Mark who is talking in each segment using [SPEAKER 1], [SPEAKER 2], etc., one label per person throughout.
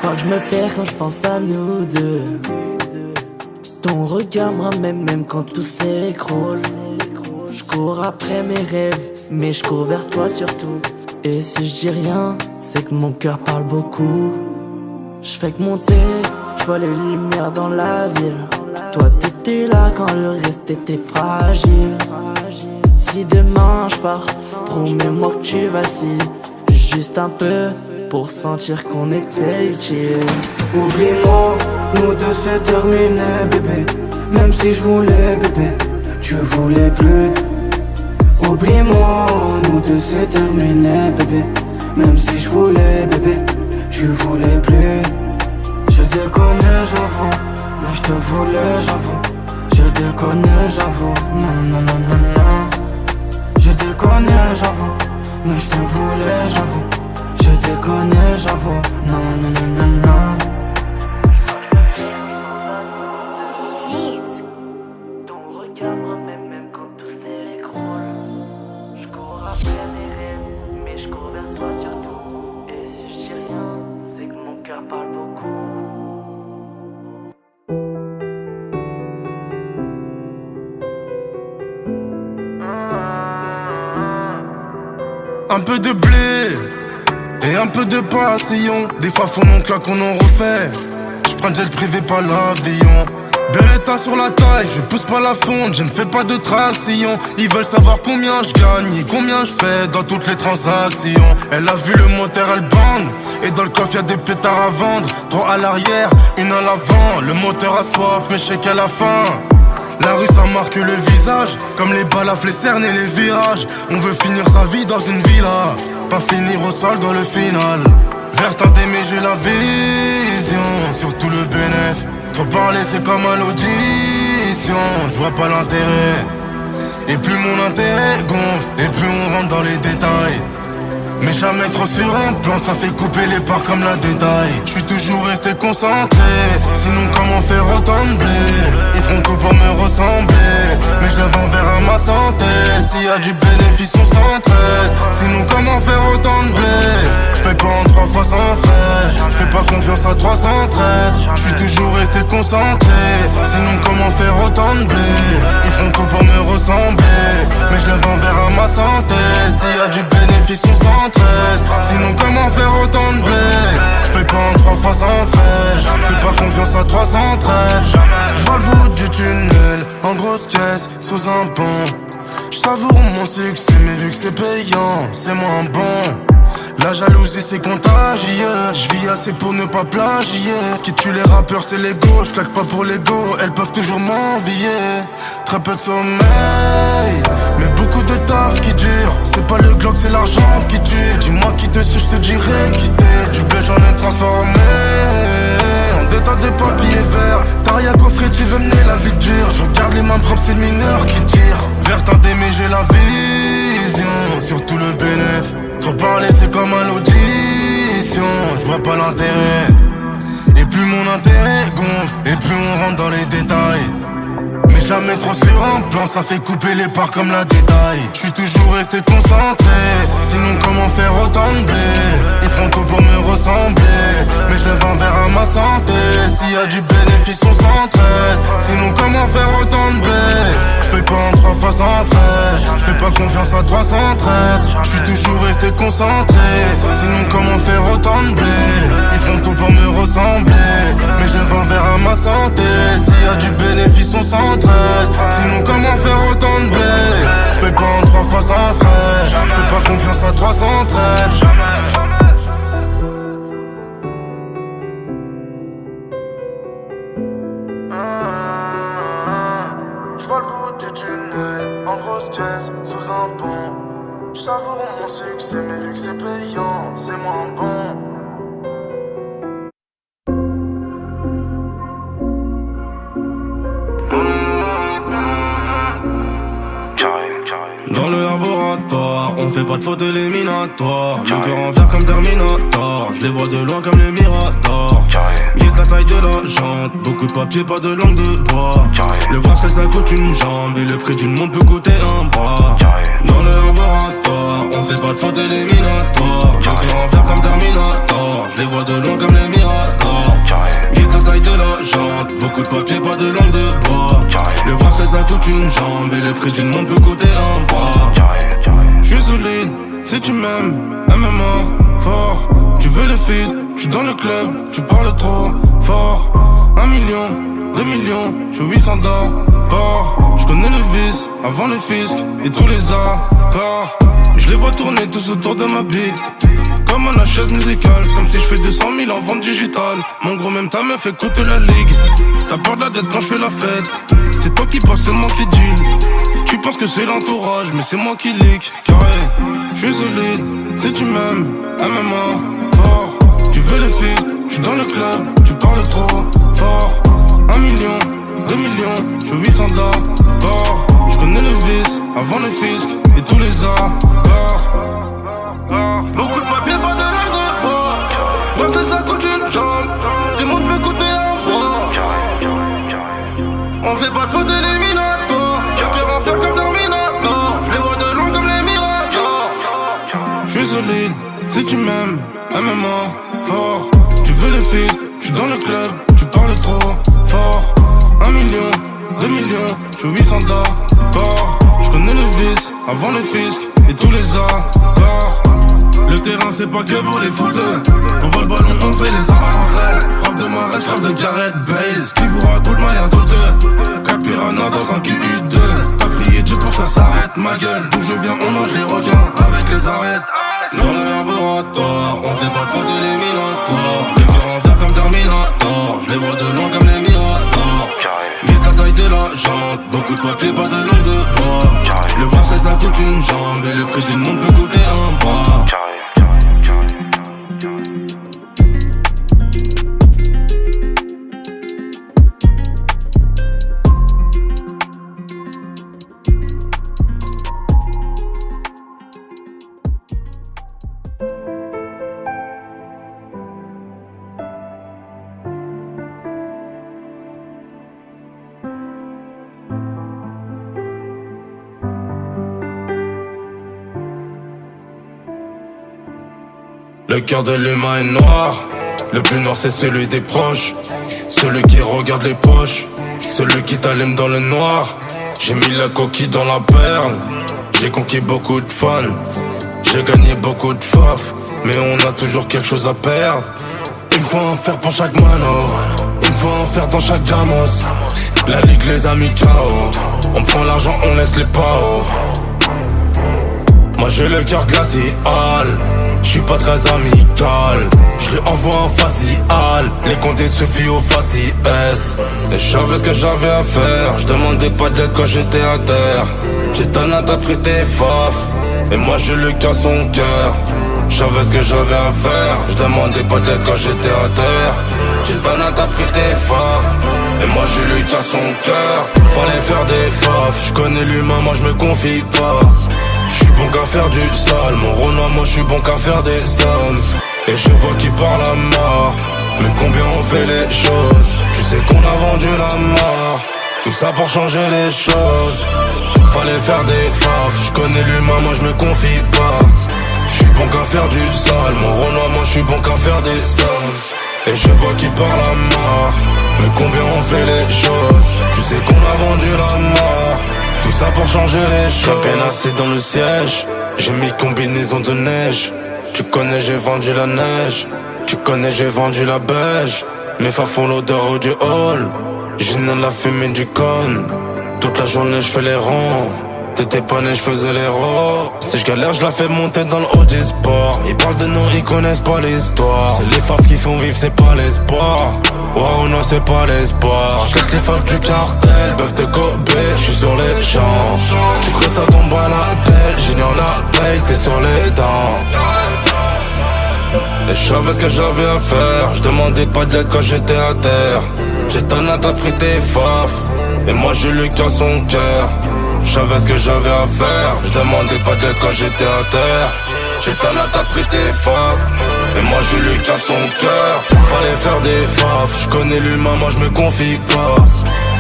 [SPEAKER 1] crois que je me perds quand je pense à nous deux. Ton regard me ramène même quand tout s'écroule. Je cours après mes rêves, mais je cours vers toi surtout. Et si je dis rien, c'est que mon cœur parle beaucoup. Je fais que monter, je vois les lumières dans la ville. Toi t'étais là quand le reste était fragile. Si demain je pars, promets-moi que tu vacilles. Juste un peu, pour sentir qu'on était utile.
[SPEAKER 2] Oublie-moi, nous deux c'est terminé bébé. Même si je voulais bébé, tu voulais plus. Oublie-moi, nous deux c'est terminé bébé. Même si je voulais bébé, tu voulais plus. Je déconne j'avoue, mais je te voulais j'avoue. Je déconne j'avoue, non non non non non. Je déconne j'avoue, mais je te voulais j'avoue. Je déconne j'avoue, non non non non non.
[SPEAKER 1] Ton regard me ramène même quand tout s'écroule. Je cours après mes rêves, mais je cours vers toi surtout. Et si je dis rien, c'est que mon cœur parle beaucoup.
[SPEAKER 3] Un peu de blé et un peu de passion. Des fois faut mon claque, on en refait. J'prends jet privé par l'avion. Beretta sur la taille, je pousse pas la fonte, je ne fais pas de traction. Ils veulent savoir combien je gagne et combien je fais dans toutes les transactions. Elle a vu le moteur, elle bande. Et dans le coffre y'a des pétards à vendre. 3 à l'arrière, 1 à l'avant. Le moteur a soif, mais je sais qu'elle a faim. La rue ça marque le visage, comme les balafres, les cernes et les virages. On veut finir sa vie dans une villa, pas finir au sol dans le final. Vers tenter mais j'ai la vision, surtout le bénéf. Trop parler c'est comme à l'audition, je vois pas l'intérêt. Et plus mon intérêt gonfle, et plus on rentre dans les détails. Mais jamais trop sur un plan, ça fait couper les parts comme la détail. Je suis toujours resté concentré, sinon comment faire autant de blé? Ils feront tout pour me ressembler, mais je le vends vers ma santé. S'il y a du bénéfice on s'entraide, sinon comment faire autant de blé? Je fais pas en 3 fois sans frais, je fais pas confiance à 300 traîtres. Je suis toujours resté concentré, sinon comment faire autant de blé? Ils feront tout pour me ressembler, mais je le vends vers ma santé. S'il y a du bénéfice on s'entraide, sinon comment faire autant de blé? Je paye pas en 3 fois sans frais, je fais pas confiance à 300 traîtres. Je vois le bout du tunnel, en grosse caisse, sous un pont. Je savoure mon succès, mais vu que c'est payant, c'est moins bon. La jalousie c'est contagieux, je vis assez pour ne pas plagier. Ce qui tue les rappeurs c'est l'ego, je claque pas pour l'ego, elles peuvent toujours m'envier. Très peu de sommeil, mais beaucoup de taf qui dure. C'est pas le Glock, c'est l'argent qui tue. Dis-moi qui te suit, je te dirai quitter. Du blé j'en ai transformé en des tas de papiers verts. Taria coffret, tu veux mener la vie dure. Je garde les mains propres, c'est le mineur qui tire. Vers tenter mais j'ai la vision, surtout le bénéf. Trop parler c'est comme à l'audition, je vois pas l'intérêt. Et plus mon intérêt gonfle, et plus on rentre dans les détails. Mais jamais trop sur un plan, ça fait couper les parts comme la détail. Je suis toujours resté concentré, sinon comment faire autant de blé? Ils feront tout pour me ressembler, mais je le vends vers ma santé. S'il y a du bénéfice on s'entraide, sinon comment faire autant de blé? Je paye pas en 3 fois sans frais, je fais pas confiance à 300 traîtres. Je suis toujours resté concentré, sinon comment faire autant de blé? Ils feront tout pour me ressembler, mais je le vends vers ma santé. S'il y a du bénéfice on s'entraide, sinon comment faire autant de blé? Je paye pas en 3 fois sans frais, je fais pas confiance à 300 traîtres. Je vois le bout du tunnel, en grosse caisse, sous un pont. Je savoure mon succès, mais vu que c'est payant, c'est moins bon. Dans le laboratoire, on fait pas de faute éliminatoire. Le cœur en vert comme Terminator, je les vois de loin comme les Miradors. Guette la taille de la jante, beaucoup de papier, pas de langue de bois. Le bracelet ça coûte une jambe et le prix d'une montre peut coûter un bras. Dans le laboratoire, On fait pas de faute éliminatoire. Le cœur en fer comme Terminator. Je les vois de loin comme les Miradors. Guide la taille de la jante. Beaucoup de papier, pas de langue de bois. Le bracelet ça coûte une jambe. Et le prix d'une montre peut coûter un bras. J'suis solide, si tu m'aimes, MMA, fort. Tu veux le feat, j'suis dans le club, tu parles trop fort. 1 million, 2 millions, j'suis 800 d'or. J'connais le vice, avant le fisc et tous les accords. Je les vois tourner tous autour de ma bite, comme un chaise musicale, comme si je fais 200 000 en vente digitale. Mon gros, même ta meuf écoute la ligue. T'as peur de la dette quand je fais la fête. C'est toi qui passe, c'est moi qui deal. Tu penses que c'est l'entourage, mais c'est moi qui leak. Carré, je suis solide, si tu m'aimes, MMA, fort. Tu veux le feat, je suis dans le club, tu parles trop fort. 1 million, 2 millions, je suis 800 d'or. Je connais le vice, avant le fisc et tous les accords. Beaucoup de papier, pas de langue de bois. Parce que ça coûte une jambe, tout le monde peut coûter un bras. On fait pas de faute éliminatoire. J'ai cœur en fer comme Terminator. Je les vois de loin comme les Miradors. Je suis solide, si tu m'aimes, MMA, fort. Tu veux le feat, je suis dans le club, tu parles trop fort. 1 million, 2 millions, je suis 800 d'or. Je connais le vice, avant le fisc et tous les accords. Le terrain c'est pas que pour les footeux. On voit le ballon, on fait les arrêts. Frappe de Marais, frappe de Gareth Bale. Ce qui vous raconte m'a l'air douteux. Cap Piranha dans un QU2. T'as prié Dieu pour que ça s'arrête, ma gueule. D'où je viens, on mange les requins avec les arêtes. Dans le laboratoire, on fait pas de faute éliminatoire. Le cœur en fer comme Terminator. Je les vois de loin comme les Miradors. Guide la taille de la jante. Beaucoup de papier, pas de langue de bois. Le bracelet ça coûte une jambe. Et le prix d'une montre peut coûter un bras. Le cœur de l'humain est noir. Le plus noir c'est celui des proches. Celui qui regarde les poches. Celui qui t'allume dans le noir. J'ai mis la coquille dans la perle. J'ai conquis beaucoup de fans. J'ai gagné beaucoup de faf. Mais on a toujours quelque chose à perdre. Il me faut en faire pour chaque mano. Il me faut en faire dans chaque gamos. La ligue les a mis KO. On prend l'argent, on laisse les PAO. Moi j'ai le cœur glacial. J'suis pas très amical. J'lui envoie en facial. Les condés se fient au faciès. Et j'savais ce que j'avais à faire. J'demandais pas d'aide quand j'étais à terre. J'étais un interprété faf. Et moi j'ai le cœur son cœur. J'savais ce que j'avais à faire. J'demandais pas d'aide quand j'étais à terre. J'étais un interprété faf. Et moi j'ai le cœur son cœur. Fallait faire des faf. J'connais l'humain, moi j'me confie pas. J'suis bon qu'à faire du sale, mon Renoir, moi j'suis bon qu'à faire des sommes. Et je vois qui parle à mort, mais combien on fait les choses. Tu sais qu'on a vendu la mort, tout ça pour changer les choses. Fallait faire des faf, j'connais l'humain, moi j'me confie pas. J'suis bon qu'à faire du sale, mon Renoir, moi j'suis bon qu'à faire des sommes. Et je vois qui parle à mort, mais combien on fait les choses. Tu sais qu'on a vendu la mort, tout ça pour changer les choses. J'ai bien assez dans le siège. J'ai mis combinaison de neige. Tu connais j'ai vendu la neige. Tu connais j'ai vendu la beige. Mes femmes font l'odeur du hall. J'inhale la fumée du cône. Toute la journée je fais les ronds. T'étais pas né, je faisais les rôles. Si je galère, je la fais monter dans le haut du sport. Ils parlent de nous, ils connaissent pas l'histoire. C'est les faves qui font vivre, c'est pas l'espoir. Wow, non, c'est pas l'espoir. J'laisse les faves du cartel, bœuf de Kobe, j'suis sur les champs. Tu creuses, ça tombe à la pelle, j'ignore la paye, t'es sur les dents. Et j'savais ce que j'avais à faire, j'demandais pas d'aide quand j'étais à terre. J'étais un interprété faf, et moi j'ai le cœur son cœur. J'savais ce que j'avais à faire, j'demandais pas d'aide quand j'étais à terre. J'étais un interprété faf, et moi j'ai le cœur son cœur. Fallait faire des faf, j'connais l'humain, moi j'me confie pas.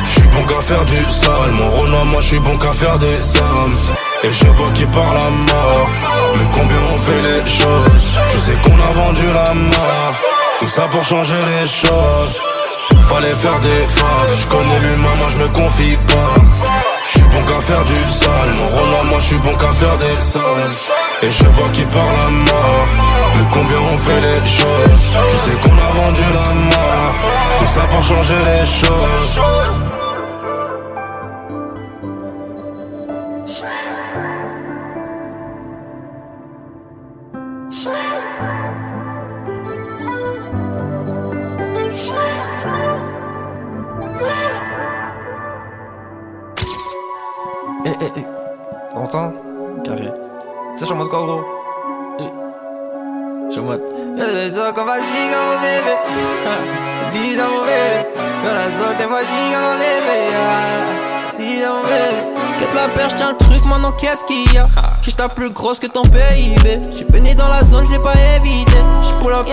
[SPEAKER 3] J'suis bon qu'à faire du sale, mon Renoir, moi j'suis bon qu'à faire des sommes. Et je vois qui parle à mort. Mais combien on fait les choses. Tu sais qu'on a vendu la mort. Tout ça pour changer les choses. Fallait faire des phases. Je connais l'humain, moi je me confie pas. Je suis bon qu'à faire du sale. Mon Renoir, moi je suis bon qu'à faire des sales. Et je vois qui parle à mort. Mais combien on fait les choses. Tu sais qu'on a vendu la mort. Tout ça pour changer les choses.
[SPEAKER 4] T'entends?
[SPEAKER 1] Carré.
[SPEAKER 4] Tu sais, je suis en mode quoi, gros?
[SPEAKER 1] Je suis en mode.
[SPEAKER 4] Le soir qu'on va signer mon bébé. Dis à mon bébé. Dans la zone, t'es pas signer mon bébé. Dis à mon bébé. Quête la perche, tiens le truc, maintenant qu'est-ce qu'il y a? Quiche ta plus grosse que ton PIB. J'suis baigné dans la zone, j'l'ai pas évité. J'pull up,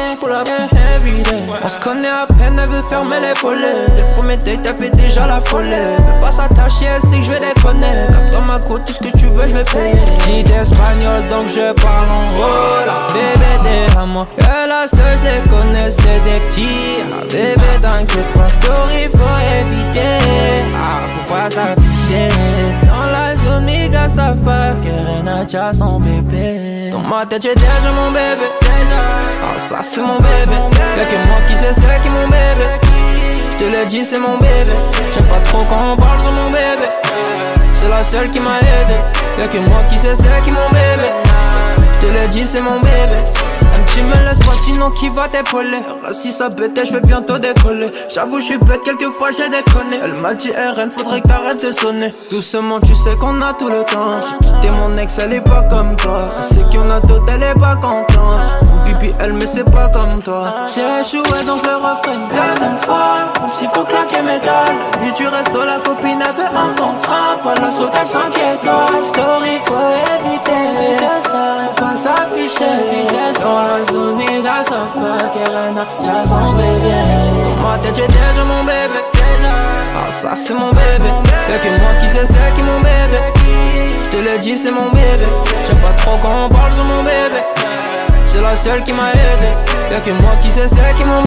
[SPEAKER 4] everyday. On se connaît à peine, elle veut fermer les volets. Dès le premier date, elle fait déjà la folie. Veut pas s'attacher, elle sait que j'vais déconner. Comme dans ma côte, tout ce que tu veux, j'vais payer. Dis d'espagnol, donc je parle en hola. Bébé, t'es à moi. Que la seule, j'les connais, c'est des petits. Bébé, t'inquiète pas, story, faut éviter. Faut pas s'afficher. Dans la zone, mes gars savent pas que Renacha son bébé. Dans ma tête, j'ai déjà mon bébé. Ça c'est mon bébé. Y'a que moi qui sais c'est qui mon bébé. J'te l'ai dit c'est mon bébé. J'aime pas trop quand on parle sur mon bébé. C'est la seule qui m'a aidé. Y'a que moi qui sais c'est qui mon bébé. J'te l'ai dit c'est mon bébé. Tu me laisses pas sinon qui va t'épauler. Si ça pétait je vais bientôt décoller. J'avoue je suis bête quelquefois j'ai déconné. Elle m'a dit RN faudrait que t'arrêtes de sonner. Doucement tu sais qu'on a tout le temps. J'ai quitté mon ex elle est pas comme toi. Elle sait qu'on a tout elle est pas contente. Faut pipi elle mais c'est pas comme toi. J'ai échoué donc je le referai une deuxième fois. Même s'il faut claquer mes dalles. Lui tu restes la copine avait un contrat. Pas la saute elle s'inquiète. Story faut éviter. Pas s'afficher. Dans la zone, les gars savent pas qu'elle a son bébé. Dans ma tête, j'ai déjà mon bébé. Ça, c'est mon bébé. Y'a que moi qui sais c'est qui mon bébé. J'te l'ai dit, c'est mon bébé. J'aime pas trop quand on parle sur mon bébé. C'est la seule qui m'a aidé. Y'a que moi qui sais c'est qui mon bébé.